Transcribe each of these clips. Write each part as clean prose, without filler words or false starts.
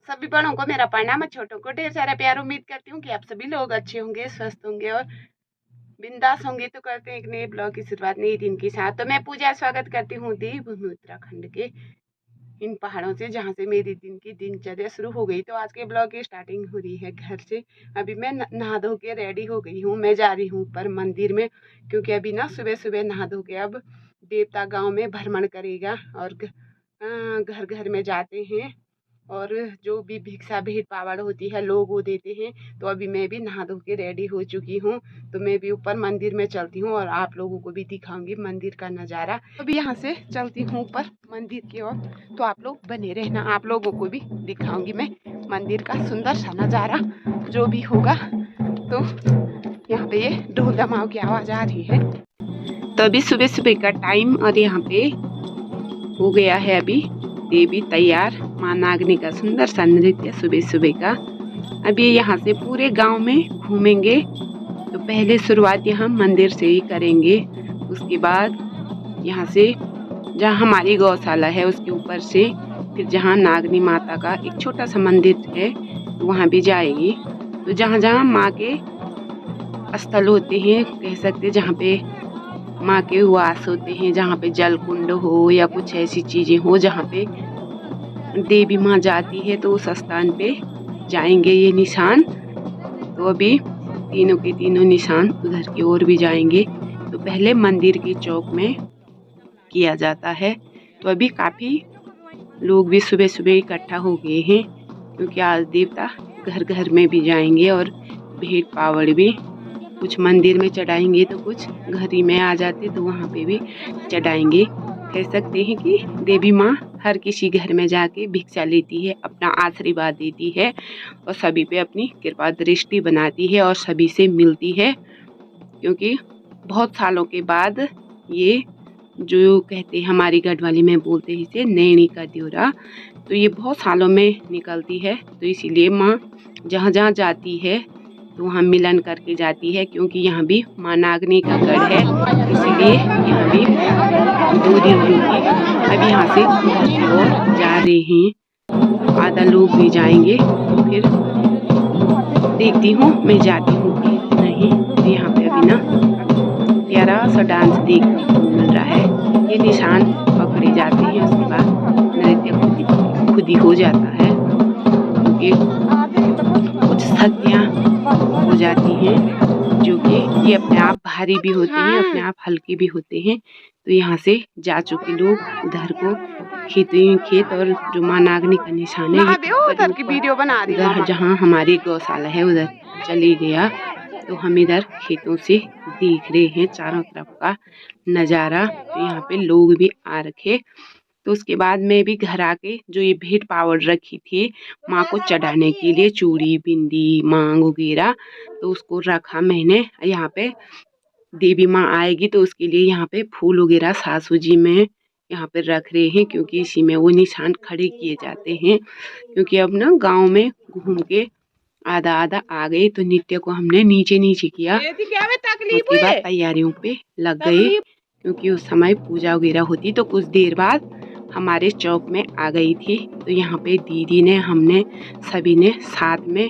सभी बड़ों को मेरा प्रणाम, छोटों को ढेर सारा प्यार। उम्मीद करती हूँ कि आप सभी लोग अच्छे होंगे, स्वस्थ होंगे और बिंदास होंगे। तो करते हैं एक नए ब्लॉग की शुरुआत नए दिन के साथ। तो मैं पूजा स्वागत करती हूँ देवभूमि उत्तराखंड के इन पहाड़ों से, जहाँ से मेरी दिन की दिनचर्या शुरू हो गई। तो आज के ब्लॉग की स्टार्टिंग हो रही है घर से। अभी मैं नहा धो के रेडी हो गई हूँ। मैं जा रही हूँ ऊपर मंदिर में, क्योंकि अभी ना सुबह सुबह नहा धो के अब देवता गाँव में भ्रमण करेगा और घर घर में जाते हैं और जो भी भिक्षा भेंट पावड़ होती है लोग वो देते हैं। तो अभी मैं भी नहा धो के रेडी हो चुकी हूँ। तो मैं भी ऊपर मंदिर में चलती हूँ और आप लोगों को भी दिखाऊंगी मंदिर का नज़ारा। अभी यहाँ से चलती हूँ ऊपर मंदिर की ओर, तो आप लोग बने रहना। आप लोगों को भी दिखाऊंगी मैं मंदिर का सुंदर सा नज़ारा जो भी होगा। तो यहाँ पे ये ढोल दमाव की आवाज़ आ रही है। तो अभी सुबह सुबह का टाइम और यहाँ पे हो गया है अभी देवी तैयार। माँ नागनी का सुंदर सा नृत्य सुबह सुबह का। अभी यहाँ से पूरे गांव में घूमेंगे। तो पहले शुरुआत यहाँ मंदिर से ही करेंगे। उसके बाद यहाँ से जहाँ हमारी गौशाला है उसके ऊपर से फिर जहाँ नागनी माता का एक छोटा सा मंदिर है तो वहाँ भी जाएगी। तो जहाँ जहाँ माँ के स्थल होते हैं, कह सकते जहाँ पे माँ के वास होते हैं, जहाँ पे जल कुंड हो या कुछ ऐसी चीज़ें हो जहाँ पे देवी माँ जाती है, तो उस स्थान पे जाएंगे ये निशान। तो अभी तीनों के तीनों निशान उधर की ओर भी जाएंगे। तो पहले मंदिर के चौक में किया जाता है। तो अभी काफ़ी लोग भी सुबह सुबह इकट्ठा हो गए हैं, क्योंकि आज देवता घर घर में भी जाएंगे और भेंट पावड़ भी कुछ मंदिर में चढ़ाएंगे तो कुछ घर ही में आ जाते तो वहाँ पे भी चढ़ाएंगे। कह सकते हैं कि देवी माँ हर किसी घर में जाके भिक्षा लेती है, अपना आशीर्वाद देती है और सभी पे अपनी कृपा दृष्टि बनाती है और सभी से मिलती है। क्योंकि बहुत सालों के बाद ये जो कहते हैं हमारी गढ़वाली में बोलते हैं इसे नैनी का द्योरा, तो ये बहुत सालों में निकलती है। तो इसीलिए माँ जहाँ जहाँ जाती है तो वहाँ मिलन करके जाती है, क्योंकि यहाँ भी माँ नागनी का गढ़ है, इसलिए यहाँ भी दूरी होगी। अब यहाँ से और जा रहे हैं, आधा लोग भी जाएंगे। फिर देखती हूँ मैं जाती हूँ कि नहीं। तो यहाँ पे अभी ना प्यारा सा डांस देखने को मिल रहा है। ये निशान पकड़े जाते हैं, उसके बाद नृत्य खुद ही हो जाता है, क्योंकि कुछ शक्तियाँ हो जाती हैं जो कि ये अपने आप भारी भी होते हैं, अपने आप हल्के भी होते हैं। तो यहाँ से जा चुके लोग उधर को खेत और जो माँ नागनी का निशान है उधर की वीडियो बना रही है, जहाँ हमारी गौशाला है उधर चली गया। तो हम इधर खेतों से देख रहे हैं चारों तरफ का नज़ारा। तो यहाँ पे लोग भी आ रखे। तो उसके बाद मैं भी घर आके जो ये भेंट पावड़ रखी थी माँ को चढ़ाने के लिए, चूड़ी बिंदी मांग वगैरह, तो उसको रखा मैंने। यहाँ पे देवी माँ आएगी तो उसके लिए यहाँ पे फूल वगैरह सासू जी में यहाँ पे रख रहे हैं, क्योंकि इसी में वो निशान खड़े किए जाते हैं। क्योंकि अब ना गांव में घूम के आधा आधा आ गए, तो नृत्य को हमने नीचे नीचे किया। उसके बाद तैयारियों पे लग गए, क्योंकि उस समय पूजा वगैरह होती। तो कुछ देर बाद हमारे चौक में आ गई थी। तो यहाँ पे दीदी ने हमने सभी ने साथ में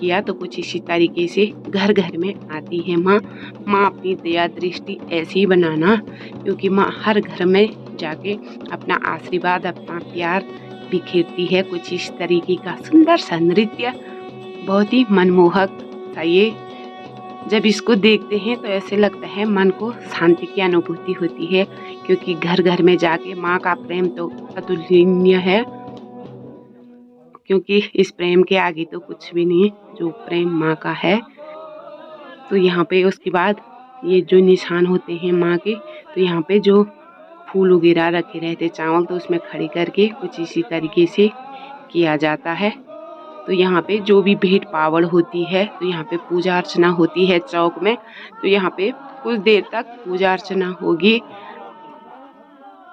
किया। तो कुछ इसी तरीके से घर घर में आती है माँ अपनी दया दृष्टि ऐसी ही बनाना, क्योंकि माँ हर घर में जाके अपना आशीर्वाद अपना प्यार बिखेरती है। कुछ इस तरीके का सुंदर सा नृत्य, बहुत ही मनमोहक सा। ये जब इसको देखते हैं तो ऐसे लगता है मन को शांति की अनुभूति होती है, क्योंकि घर घर में जाके माँ का प्रेम तो अतुलनीय है, क्योंकि इस प्रेम के आगे तो कुछ भी नहीं जो प्रेम माँ का है। तो यहाँ पे उसके बाद ये जो निशान होते हैं माँ के, तो यहाँ पे जो फूल वगैरह रखे रहते चावल, तो उसमें खड़े करके कुछ इसी तरीके से किया जाता है। तो यहाँ पे जो भी भेंट पावड़ होती है, तो यहाँ पे पूजा अर्चना होती है चौक में। तो यहाँ पे कुछ देर तक पूजा अर्चना होगी।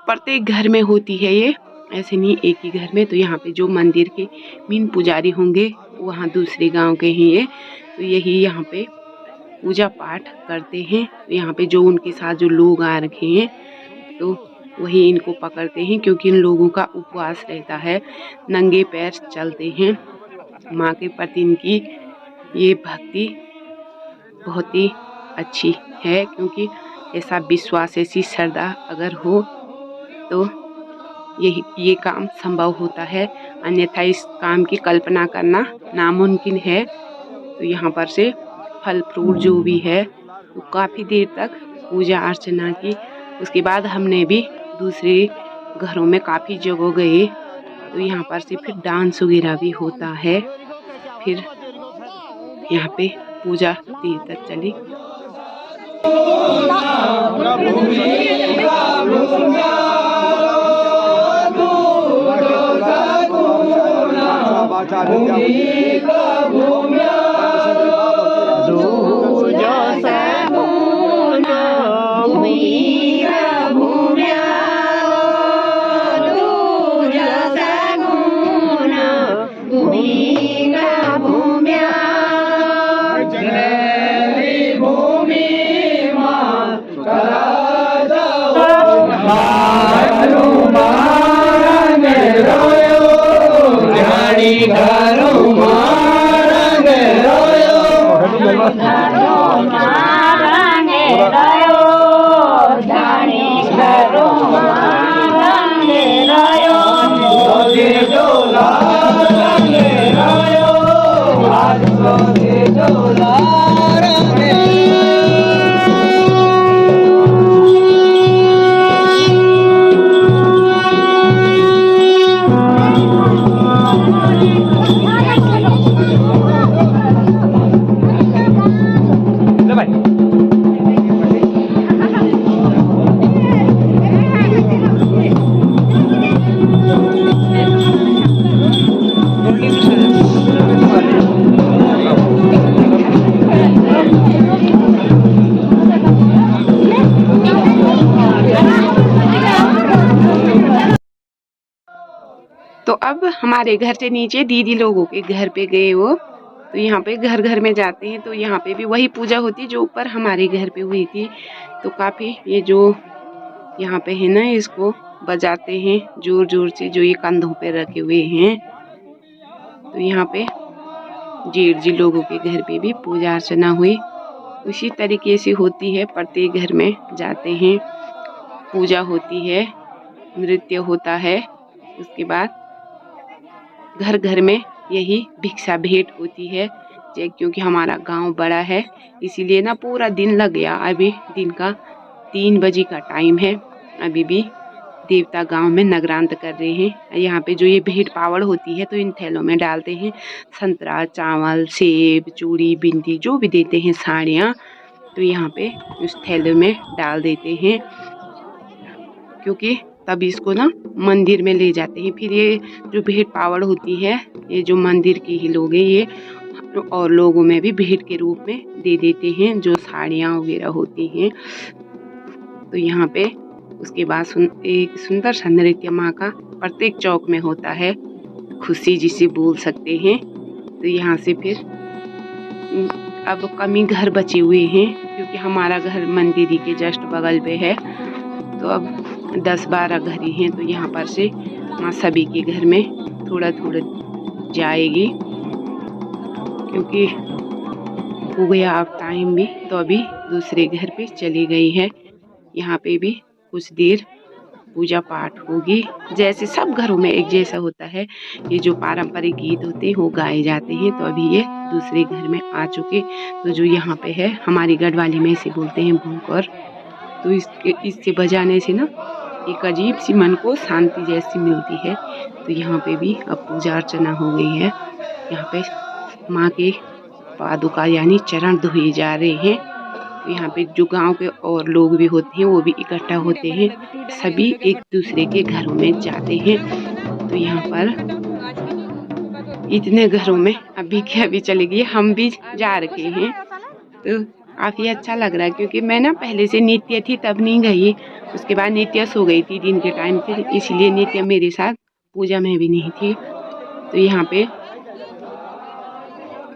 प्रत्येक घर में होती है ये, ऐसे नहीं एक ही घर में। तो यहाँ पे जो मंदिर के मेन पुजारी होंगे वहाँ दूसरे गांव के ही ये, तो यही यहाँ पे पूजा पाठ करते हैं। तो यहाँ पे जो उनके साथ जो लोग आ रखे हैं तो वही इनको पकड़ते हैं, क्योंकि इन लोगों का उपवास रहता है, नंगे पैर चलते हैं। माँ के प्रति इनकी ये भक्ति बहुत ही अच्छी है, क्योंकि ऐसा विश्वास, ऐसी श्रद्धा अगर हो तो ये काम संभव होता है, अन्यथा इस काम की कल्पना करना नामुमकिन है। तो यहाँ पर से फल फ्रूट जो भी है तो काफ़ी देर तक पूजा अर्चना की। उसके बाद हमने भी दूसरे घरों में काफ़ी जगह गए, तो यहाँ पर से फिर डांस वगैरह भी होता है। फिर यहाँ पे पूजा देर तक चली। तो अब हमारे घर से नीचे दीदी लोगों के घर पे गए वो, तो यहाँ पे घर घर में जाते हैं। तो यहाँ पे भी वही पूजा होती है जो ऊपर हमारे घर पे हुई थी। तो काफ़ी ये जो यहाँ पे है ना, इसको बजाते हैं जोर जोर से, जो ये कंधों पे रखे हुए हैं। तो यहाँ पे जेठ जी लोगों के घर पे भी पूजा अर्चना हुई, उसी तरीके से होती है। प्रत्येक घर में जाते हैं, पूजा होती है, नृत्य होता है। उसके बाद घर घर में यही भिक्षा भेंट होती है, क्योंकि हमारा गांव बड़ा है इसीलिए ना पूरा दिन लग गया। अभी दिन का 3 बजे का टाइम है, अभी भी देवता गांव में नगरांत कर रहे हैं। यहाँ पे जो ये भेंट पावड़ होती है तो इन थैलों में डालते हैं संतरा, चावल, सेब, चूड़ी, बिंदी, जो भी देते हैं, साड़ियाँ, तो यहाँ पे उस थैले में डाल देते हैं, क्योंकि तब इसको ना मंदिर में ले जाते हैं। फिर ये जो भेंट पावड़ होती है, ये जो मंदिर के ही लोग हैं, ये और लोगों में भी भेंट के रूप में दे देते हैं, जो साड़ियाँ वगैरह होती हैं। तो यहाँ पे उसके बाद एक सुंदर सा नृत्य माँ का प्रत्येक चौक में होता है, खुशी जिसे बोल सकते हैं। तो यहाँ से फिर अब कम ही घर बचे हुए हैं, क्योंकि हमारा घर मंदिर के जस्ट बगल पे है। तो अब 10-12 घर ही हैं। तो यहाँ पर से माँ सभी के घर में थोड़ा थोड़ा जाएगी, क्योंकि हो गया अब टाइम भी, तो अभी दूसरे घर पे चली गई है। यहाँ पे भी कुछ देर पूजा पाठ होगी, जैसे सब घरों में एक जैसा होता है। ये जो पारंपरिक गीत होते हैं वो गाए जाते हैं। तो अभी ये दूसरे घर में आ चुके। तो जो यहाँ पे है, हमारी गढ़वाली में इसे बोलते हैं भूंकर। तो इससे बजाने से ना एक अजीब सी मन को शांति जैसी मिलती है। तो यहाँ पे भी अब पूजा अर्चना हो गई है। यहाँ पे माँ के पादुका यानी चरण धोए जा रहे हैं। तो यहाँ पे जो गांव के और लोग भी होते हैं वो भी इकट्ठा होते हैं, सभी एक दूसरे के घरों में जाते हैं। तो यहाँ पर इतने घरों में अभी के अभी चले गए, हम भी जा रखे हैं। तो काफ़ी अच्छा लग रहा है, क्योंकि मैं ना पहले से नित्य थी तब नहीं गई, उसके बाद नित्य सो गई थी दिन के टाइम पे, इसीलिए नित्य मेरे साथ पूजा में भी नहीं थी। तो यहाँ पे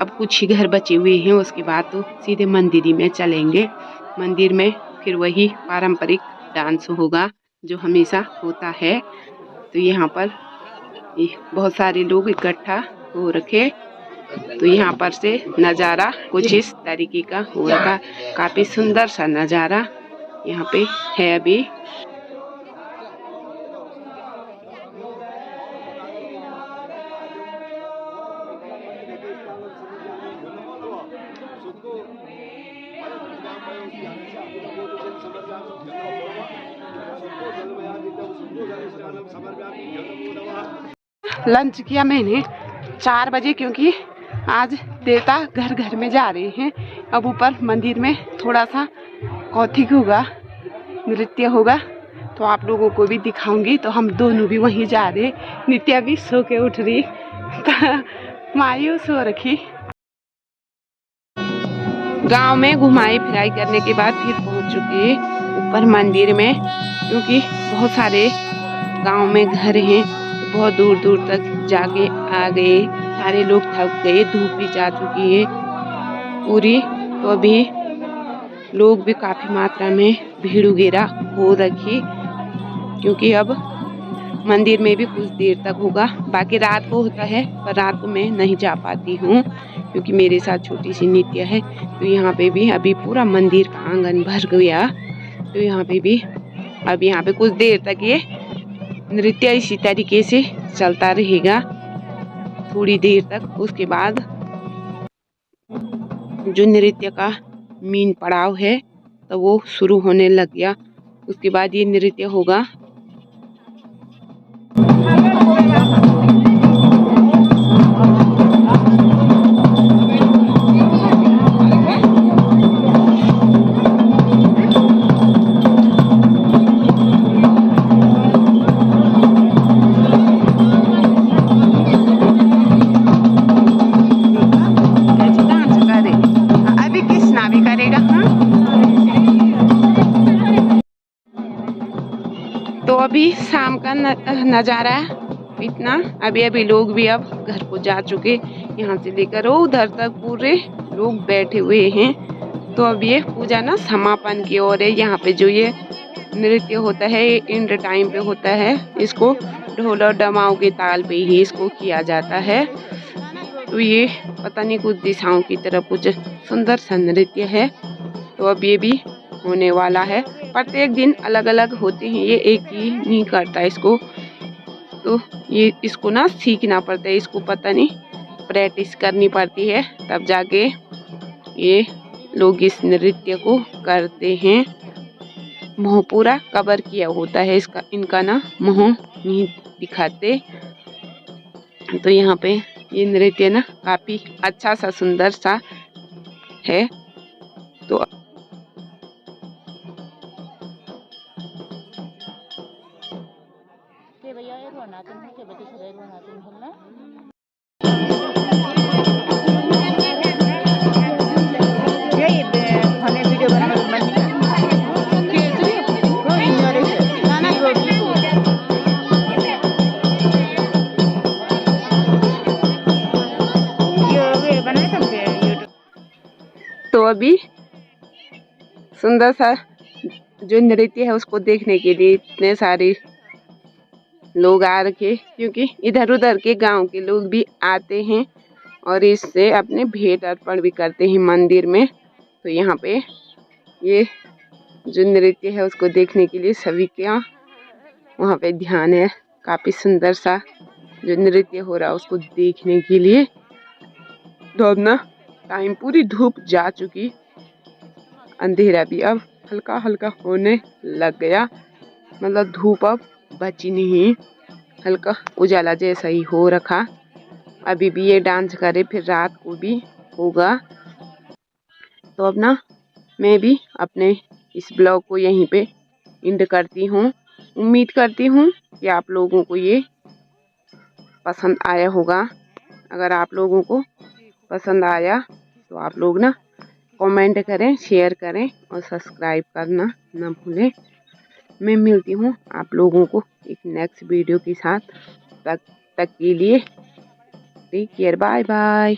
अब कुछ ही घर बचे हुए हैं, उसके बाद तो सीधे मंदिर ही में चलेंगे। मंदिर में फिर वही पारंपरिक डांस होगा जो हमेशा होता है। तो यहाँ पर बहुत सारे लोग इकट्ठा हो रखे, तो यहाँ पर से नज़ारा कुछ इस तरीके का हो रखा, काफ़ी सुंदर सा नज़ारा यहाँ पे है अभी। लंच किया मैंने 4 बजे, क्योंकि आज देवता घर घर में जा रहे हैं। अब ऊपर मंदिर में थोड़ा सा कौथिक होगा, नृत्य होगा, तो आप लोगों को भी दिखाऊंगी। तो हम दोनों भी वहीं जा रहे, नित्या भी सो के उठ रही, मायूस हो रखी। गांव में घुमाई फिराई करने के बाद फिर पहुंच चुके ऊपर मंदिर में, क्योंकि बहुत सारे गांव में घर हैं, बहुत दूर दूर तक जाके आ गए, सारे लोग थक गए, धूप भी जा चुकी है पूरी। तो अभी लोग भी काफ़ी मात्रा में भीड़ वगैरह हो रखी, क्योंकि अब मंदिर में भी कुछ देर तक होगा। बाकी रात को होता है, पर रात को मैं नहीं जा पाती हूँ, क्योंकि मेरे साथ छोटी सी नित्या है। तो यहाँ पे भी अभी पूरा मंदिर का आंगन भर गया, तो यहाँ पे भी अब यहाँ पे कुछ देर तक ये नृत्य इसी तरीके से चलता रहेगा थोड़ी देर तक। उसके बाद जो नृत्य का मेन पड़ाव है तो वो शुरू होने लग गया। उसके बाद ये नृत्य होगा। तो अभी शाम का नज़ारा इतना, अभी लोग भी अब घर को जा चुके, यहाँ से लेकर वो उधर तक पूरे लोग बैठे हुए हैं। तो अब ये पूजा ना समापन की ओर है। यहाँ पे जो ये नृत्य होता है इंड टाइम पे होता है, इसको ढोल और डमाओं के ताल पे ही इसको किया जाता है। तो ये पता नहीं कुछ दिशाओं की तरफ कुछ सुंदर सा नृत्य है। तो अब ये भी होने वाला है। प्रत्येक दिन अलग अलग होते हैं, ये एक ही नहीं करता इसको, तो ये इसको ना सीखना पड़ता है, इसको पता नहीं प्रैक्टिस करनी पड़ती है, तब जाके ये लोग इस नृत्य को करते हैं। मुँह पूरा कवर किया होता है इसका, इनका ना मुँह नहीं दिखाते। तो यहाँ पे ये नृत्य ना काफ़ी अच्छा सा सुंदर सा है। तो अभी सुंदर सा जो नृत्य है उसको देखने के लिए इतने सारे लोग आ रखे, क्योंकि इधर उधर के गांव के लोग भी आते हैं और इससे अपने भेंट अर्पण भी करते हैं मंदिर में। तो यहाँ पे ये जो नृत्य है उसको देखने के लिए सभी का वहाँ पे ध्यान है। काफ़ी सुंदर सा जो नृत्य हो रहा है उसको देखने के लिए। तो अब ना टाइम पूरी धूप जा चुकी, अंधेरा भी अब हल्का हल्का होने लग गया, मतलब धूप अब बची नहीं, हल्का उजाला जैसा ही हो रखा। अभी भी ये डांस करे, फिर रात को भी होगा। तो अब ना मैं भी अपने इस ब्लॉग को यहीं पे एंड करती हूँ। उम्मीद करती हूँ कि आप लोगों को ये पसंद आया होगा। अगर आप लोगों को पसंद आया तो आप लोग ना कमेंट करें, शेयर करें और सब्सक्राइब करना न भूलें। मैं मिलती हूँ आप लोगों को एक नेक्स्ट वीडियो के साथ। तक के लिए टेक केयर, बाय बाय।